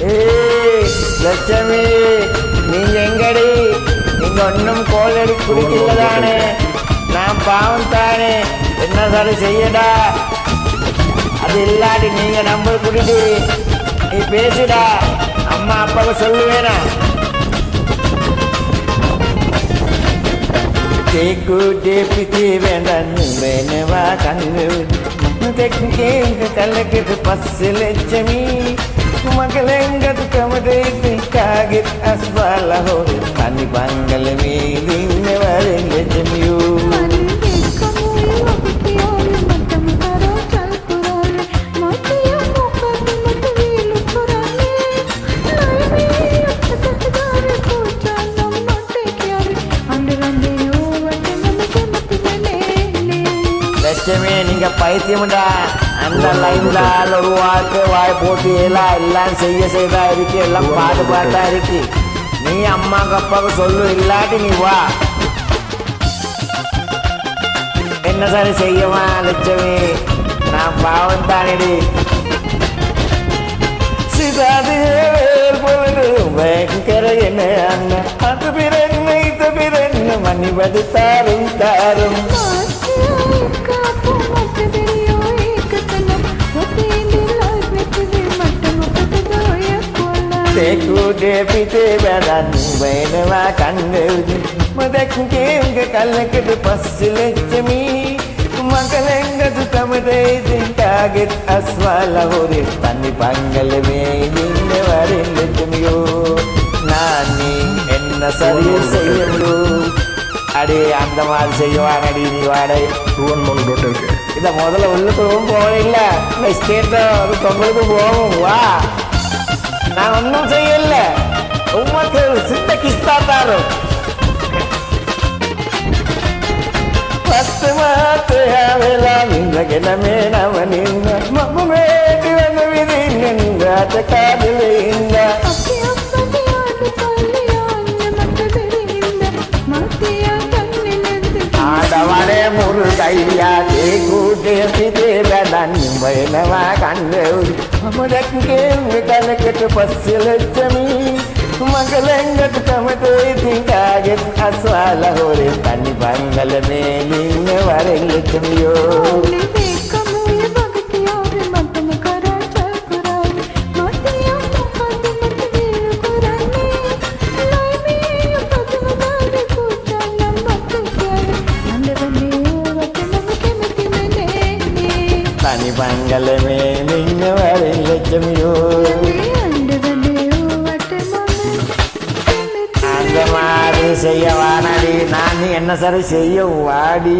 ஏய் லட்சுமி, நீங்க எங்கடி? நீங்க ஒன்னும் கோல் குடிக்கலதானே? நான் பாவம் தானே, என்ன சரி செய்யடா? அது இல்லாட்டி நீங்க நம்ப குடிடி, நீ பேசுடா, அம்மா அப்பாவை சொல்லுவேனா? பித்தி வேண்டாம் வேணுவா கண்ணு கலக்கிட்டு பஸ்ஸு லட்சுமி மகளெங்கது கமதை காகி அஸ்வால ஹோரி தனி பங்கல் மீதி வர லட்சுமியோ லட்சுமி, நீங்க பைத்தியம்டா. அந்த லைன்ல ஒரு வாக்கு வாய் போட்டு எல்லாம் செய்தா இருக்கு, எல்லாம் பாட்டா இருக்கு. நீ அம்மாக்கு அப்பாவுக்கு சொல்லு, இல்லாட்டி நீ வா. என்ன சரி செய்யவா லட்சுமி? நான் பாவம் தானடி. சிதாது பயங்கர என்ன அண்ணன் அது பிறன்னு இது பிறன்னு மணிபடி தாரும் தாரும் பித்தே வேதான் வேணுவா கண்ணு முதக்கே உங்க கல்லக்கிட்டு பஸ்ஸு லட்சுமி மகளெங்கது தமிழை திண்டாகி அஸ்வால ஒரு தண்ணி பங்கல் மேலிங்க வர லட்சுமியோ நான் நீ என்ன சரி செய்யலோ? அடி அந்த மாதிரி செய்வானடி நீ வாடகை இருக்கு. இதை முதல்ல உள்ளுக்குள்ளவும் போகல, இந்த ஸ்டேட்டை தொங்கலுக்கு போகும். வா, நான் ஒன்றும் செய்யல, உமக்கு சின்ன கிஸ்தா தாரும். பத்து மாத்து ஆவலாம் இந்த கிழமே நவ நின்ற மம்மேடி வந்து விதி நின்றாட்ட காதிலே இந்த ஆடவரே முருகையா கூட்டே வேண்டாம் வேணவா கண்டு முதக்கே கலக்கட்டு பஸ்ஸு லட்சுமி மகளெங்கட்டு கமத்தை திங்காக அஸ்வால ஒரு தண்ணி பங்கல மேலிங்க வர லட்சுமியோ தனி பங்கல மேலிங்க வர லட்சுமியோ அந்த மாதிரி செய்ய வாடி. நான் என்ன சரி செய்ய வாடி.